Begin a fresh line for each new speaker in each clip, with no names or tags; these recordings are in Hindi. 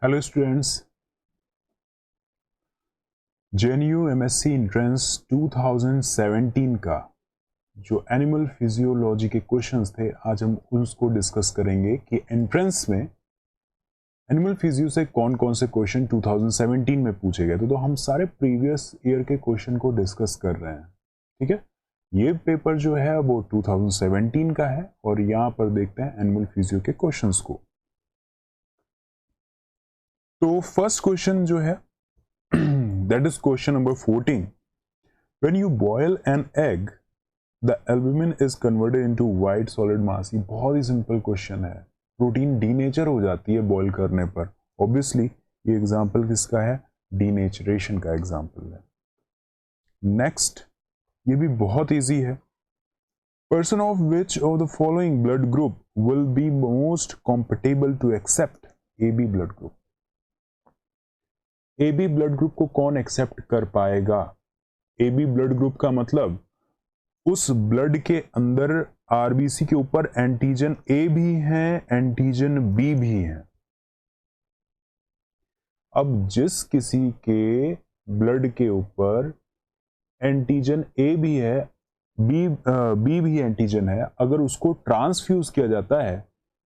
Hello students, JNU MSc entrance 2017 का जो एनिमल फिजियोलॉजी के क्वेश्चंस थे, आज हम उसको डिस्कस करेंगे कि एंट्रेंस में एनिमल फिजियो से कौन कौन से क्वेश्चन 2017 में पूछे गए थे। तो हम सारे प्रीवियस ईयर के क्वेश्चन को डिस्कस कर रहे हैं। ठीक है, ये पेपर जो है वो 2017 का है और यहाँ पर देखते हैं एनिमल फिजियो के क्वेश्चंस को। तो फर्स्ट क्वेश्चन जो है that is question number 14. When you boil an egg, the albumin is converted into white solid mass. ये बहुत ही सिंपल क्वेश्चन है। प्रोटीन डीनेचर हो जाती है बॉईल करने पर। ऑब्वियसली ये एग्जांपल किसका है? डीनेचरेशन का एग्जांपल है। नेक्स्ट, ये भी बहुत इजी है। Person of which of the following blood group will be most comfortable to accept AB blood group. AB blood group को कौन एक्सेप्ट कर पाएगा? AB ब्लड ग्रुप का मतलब उस ब्लड के अंदर आरबीसी के ऊपर एंटीजन A भी है, एंटीजन B भी है। अब जिस किसी के ब्लड के ऊपर एंटीजन A भी है, B भी एंटीजन है, अगर उसको ट्रांसफ्यूज किया जाता है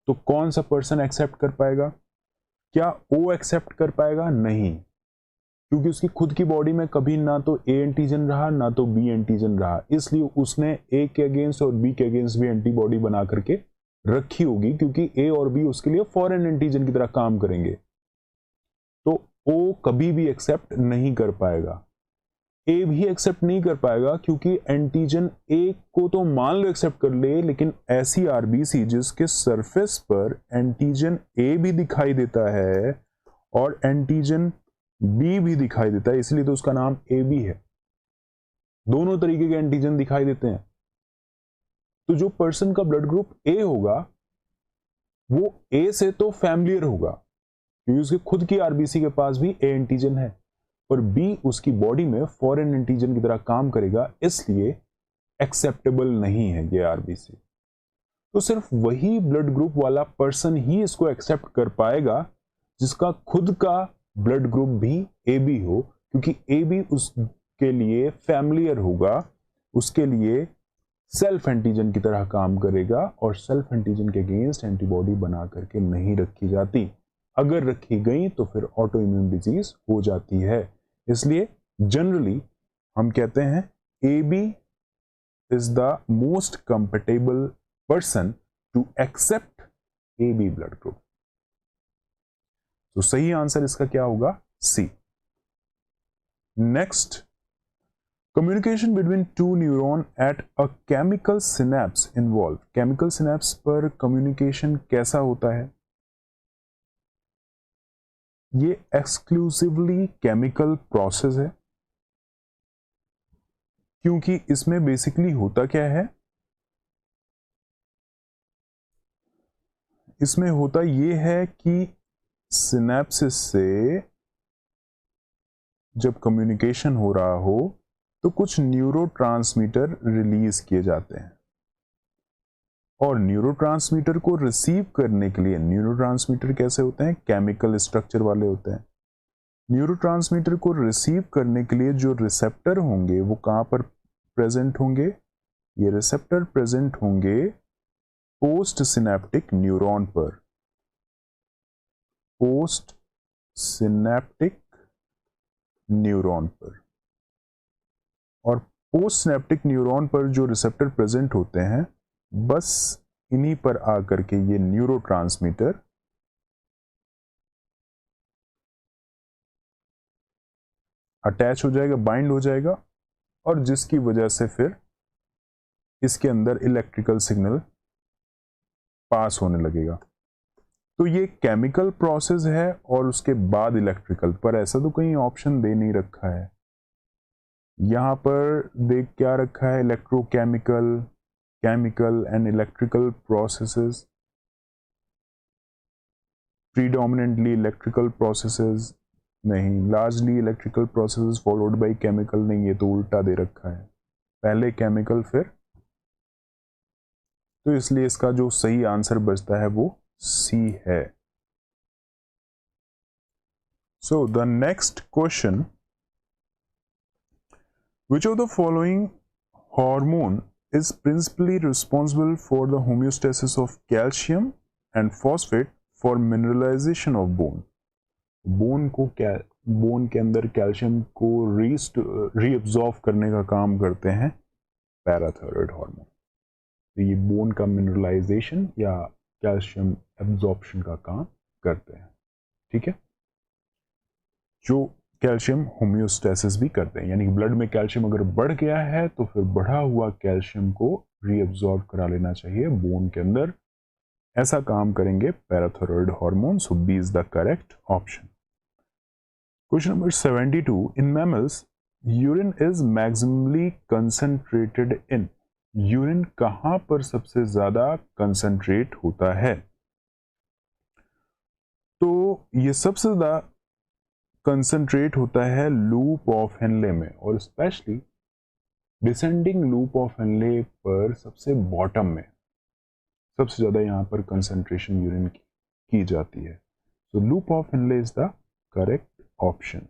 तो कौन सा पर्सन एक्सेप्ट कर पाएगा? क्या O एक्सेप्ट कर पाएगा? नहीं, क्योंकि उसकी खुद की बॉडी में कभी ना तो A एंटीजन रहा ना तो B एंटीजन रहा, इसलिए उसने A के अगेंस्ट और B के अगेंस्ट भी एंटीबॉडी बना करके रखी होगी, क्योंकि A और B उसके लिए फॉरेन एंटीजन की तरह काम करेंगे। तो O कभी भी एक्सेप्ट नहीं कर पाएगा। A भी एक्सेप्ट नहीं कर पाएगा क्योंकि एंटीजन A को तो मान लो एक्सेप्ट कर ले, लेकिन ऐसी आरबीसी जिसके सरफेस पर एंटीजन A भी दिखाई देता है और एंटीजन B भी दिखाई देता है, इसलिए तो उसका नाम AB है। दोनों तरीके के एंटीजन दिखाई देते हैं। तो जो पर्सन का ब्लड ग्रुप A होगा वो A से तो फैमिलियर होगा, क्योंकि उसके खुद की आरबीसी के पास भी A एंटीजन है, और B उसकी बॉडी में फॉरेन एंटीजन की तरह काम करेगा, इसलिए एक्सेप्टेबल नहीं है ये आरबीसी। तो सिर्फ वही ब्लड ग्रुप वाला पर्सन ही इसको एक्सेप्ट कर पाएगा जिसका खुद का ब्लड ग्रुप भी AB हो, क्योंकि AB उसके लिए फैमिलियर होगा, उसके लिए सेल्फ एंटीजन की तरह काम करेगा, और सेल्फ एंटीजन के अगेंस्ट एंटीबॉडी बना करके नहीं रखी जाती। अगर रखी गई तो फिर ऑटो इम्यून डिजीज हो जाती है। इसलिए जनरली हम कहते हैं AB is the most compatible person to accept AB blood group. तो सही आंसर इसका क्या होगा? C. Next, communication between two neuron at a chemical synapse involved. Chemical synapse पर communication कैसा होता है? ये exclusively chemical process है, क्योंकि इसमें बेसिकली होता क्या है? इसमें होता ये है कि सिनेप्सिस से जब कम्युनिकेशन हो रहा हो तो कुछ न्यूरोट्रांसमीटर रिलीज किए जाते हैं, और न्यूरोट्रांसमीटर को रिसीव करने के लिए, न्यूरोट्रांसमीटर कैसे होते हैं? केमिकल स्ट्रक्चर वाले होते हैं। न्यूरोट्रांसमीटर को रिसीव करने के लिए जो रिसेप्टर होंगे वो कहाँ पर प्रेजेंट होंगे? ये रिसेप्टर प्रेजेंट होंगे पोस्ट सिनेप्टिक न्यूरॉन पर। पोस्ट सिनेप्टिक न्यूरॉन पर, और पोस्ट सिनेप्टिक न्यूरॉन पर जो रिसेप्टर प्रेजेंट होते हैं, बस इन्हीं पर आकर के ये न्यूरोट्रांसमीटर अटैच हो जाएगा, बाइंड हो जाएगा, और जिसकी वजह से फिर इसके अंदर इलेक्ट्रिकल सिग्नल पास होने लगेगा। तो ये केमिकल प्रोसेस है और उसके बाद इलेक्ट्रिकल, पर ऐसा तो कहीं ऑप्शन दे नहीं रखा है। यहां पर देख क्या रखा है? Electrochemical, chemical and electrical processes, predominantly electrical processes नहीं, largely electrical processes followed by chemical नहीं, ये तो उल्टा दे रखा है, पहले केमिकल फिर। तो इसलिए इसका जो सही आंसर बचता है वो C है। So the next question, which of the following hormone is principally responsible for the homeostasis of calcium and phosphate for mineralization of bone? Bone के अंदर कैल्शियम को रीअब्जॉर्व करने का काम करते हैं पैराथायरॉयड हार्मोन। तो ये बोन का मिनरलाइजेशन या कैल्शियम एब्जॉर्प्शन का काम करते हैं, ठीक है, जो कैल्शियम होम्योस्टेसिस भी करते हैं, यानी ब्लड में कैल्शियम अगर बढ़ गया है तो फिर बढ़ा हुआ कैल्शियम को रीअब्जॉर्ब करा लेना चाहिए बोन के अंदर, ऐसा काम करेंगे parathyroid hormone. So B is the correct option. Question number 72, in mammals urine is maximally concentrated in, urine कहां पर सबसे ज्यादा कंसंट्रेट होता है? तो ये सबसे ज्यादा कंसंट्रेट होता है लूप ऑफ हेनले में, और specially descending loop of Henley पर सबसे बॉटम में सबसे ज्यादा यहां पर कंसंट्रेशन यूरिन की जाती है। So loop of Henle is the correct option.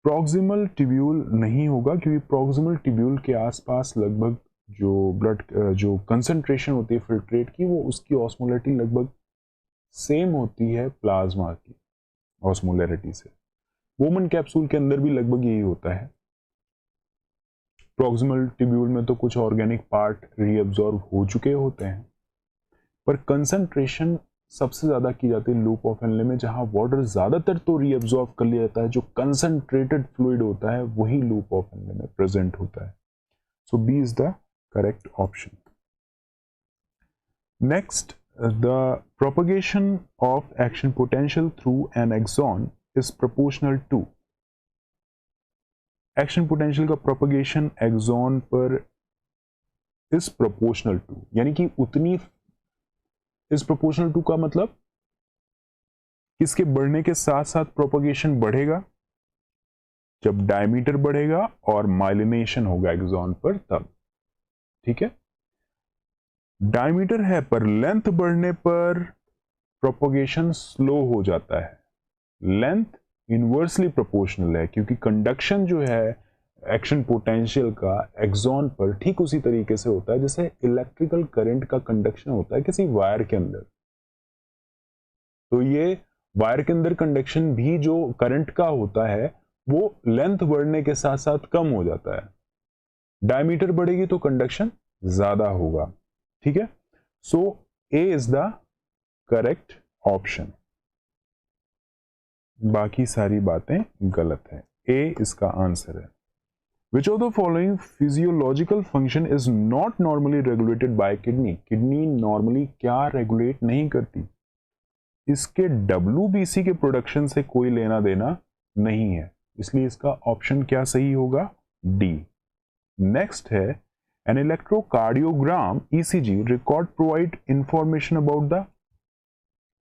Proximal tubule नहीं होगा, क्योंकि प्रॉक्सिमल ट्यूब्यूल के आसपास लगभग जो ब्लड जो कंसंट्रेशन होती है फिल्ट्रेट की, वो उसकी ऑस्मोलैरिटी लगभग सेम होती है प्लाज्मा की ऑस्मोलैरिटी से। वोमन कैप्सूल के अंदर भी लगभग यही होता है। प्रॉक्सिमल ट्यूब्यूल में तो कुछ ऑर्गेनिक पार्ट रीअब्जॉर्ब हो चुके होते हैं, पर कंसंट्रेशन सबसे ज्यादा की जाती है लूप ऑफ हेनले में, जहां वाटर ज्यादातर तो रीअब्जॉर्ब कर लिया जाता है, जो कंसंट्रेटेड फ्लूइड होता है वही लूप ऑफ हेनले में प्रेजेंट होता है। So B is the correct option. Next, the propagation of action potential through an axon is proportional to, action potential का propagation axon पर is proportional to, यानी कि उतनी is proportional to का मतलब किसके बढ़ने के साथ साथ propagation बढ़ेगा, जब डायमीटर बढ़ेगा और माइलिनेशन होगा एक्सॉन पर तब, ठीक है। डायमीटर है पर लेंथ बढ़ने पर प्रोपगेशन स्लो हो जाता है, लेंथ इनवर्सली प्रोपोर्शनल है, क्योंकि कंडक्शन जो है एक्शन पोटेंशियल का एक्सॉन पर ठीक उसी तरीके से होता है जैसे इलेक्ट्रिकल करंट का कंडक्शन होता है किसी वायर के अंदर। तो ये वायर के अंदर कंडक्शन भी जो करंट का होता है वो लेंथ बढ़ने के साथ साथ कम हो जाता है, डायमीटर बढ़ेगी तो कंडक्शन ज्यादा होगा, ठीक है। सो ए इज द करेक्ट ऑप्शन, बाकी सारी बातें गलत है, ए इसका आंसर है। विच of the following physiological function is not normally regulated by kidney, kidney normally क्या रेगुलेट नहीं करती, इसके WBC के प्रोडक्शन से कोई लेना देना नहीं है, इसलिए इसका ऑप्शन क्या सही होगा, डी। नेक्स्ट है, an electrocardiogram ECG record provide information about the,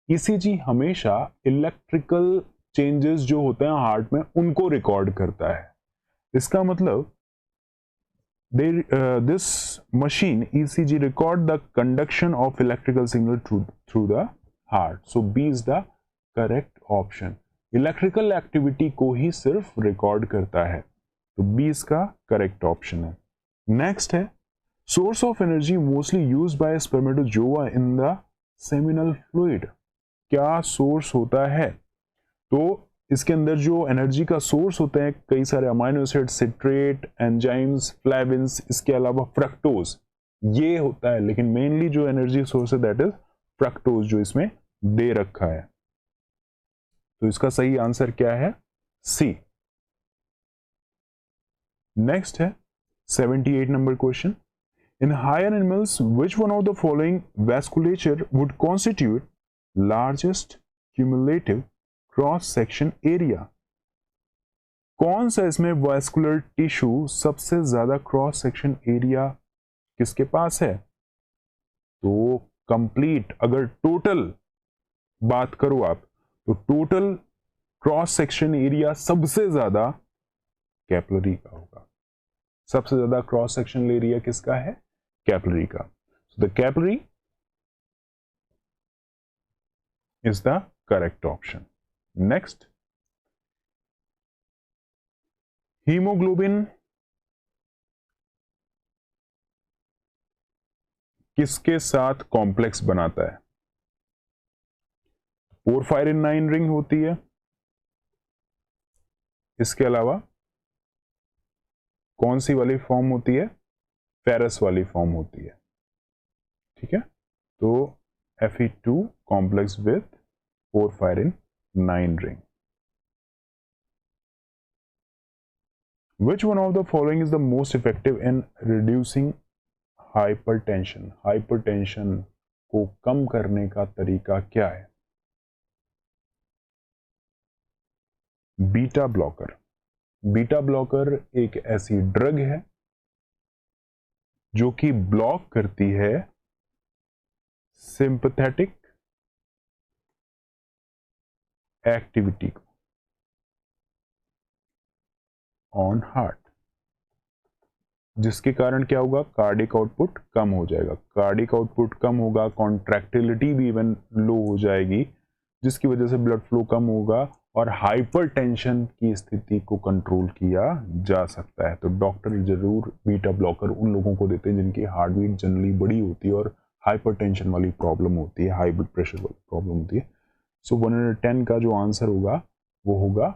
ECG हमेशा इलेक्ट्रिकल चेंजेस जो होते हैं हार्ट में उनको रिकॉर्ड करता है, इसका मतलब this machine ECG record the conduction of electrical signal through the heart, so B is the correct option, electrical activity को ही सिर्फ रिकॉर्ड करता है, तो B इसका करेक्ट ऑप्शन है। नेक्स्ट है, source of energy mostly used by spermatozoa in the seminal fluid, क्या सोर्स होता है, तो इसके अंदर जो एनर्जी का सोर्स होते हैं कई सारे अमाइनो एसिड, सिट्रेट, एंजाइम्स, फ्लेविन्स, इसके अलावा फ्रक्टोज, ये होता है, लेकिन मेनली जो एनर्जी सोर्स है दैट इज फ्रक्टोज, जो इसमें दे रखा है, तो इसका सही आंसर क्या है, सी। नेक्स्ट है 78 number question, in higher animals which one of the following vasculature would constitute largest cumulative cross section area, कौन सा इसमें वास्कुलर टिश्यू सबसे ज्यादा क्रॉस सेक्शन एरिया किसके पास है, तो कंप्लीट अगर टोटल बात करो आप तो टोटल क्रॉस सेक्शन एरिया सबसे ज्यादा कैपिलरी का होगा, सबसे ज्यादा क्रॉस सेक्शन एरिया किसका है, कैपिलरी का, so the capillary is the correct option। Next, haemoglobin किसके साथ कॉम्प्लेक्स बनाता है? पोरफायरिन 9 रिंग होती है। इसके अलावा कौन सी वाली फॉर्म होती है? फेरस वाली फॉर्म होती है। ठीक है, तो Fe2 complex with porphyrin 9 ring. Which one of the following is the most effective in reducing hypertension? Hypertension को कम करने का तरीका क्या है? Beta blocker. बीटा ब्लॉकर एक ऐसी ड्रग है जो कि ब्लॉक करती है सिंपैथेटिक एक्टिविटी को ऑन हार्ट, जिसके कारण क्या होगा? कार्डिक आउटपुट कम हो जाएगा। कार्डिक आउटपुट कम होगा, कॉन्ट्रैक्टिलिटी भी इवन लो हो जाएगी, जिसकी वजह से ब्लड फ्लो कम होगा और हाइपरटेंशन की स्थिति को कंट्रोल किया जा सकता है। तो डॉक्टर जरूर बीटा ब्लॉकर उन लोगों को देते हैं जिनकी हार्ट बीट जनरली बड़ी होती है और हाइपरटेंशन वाली प्रॉब्लम होती है, हाई ब्लड प्रेशर वाली प्रॉब्लम होती है। सो 110 का जो आंसर होगा वो होगा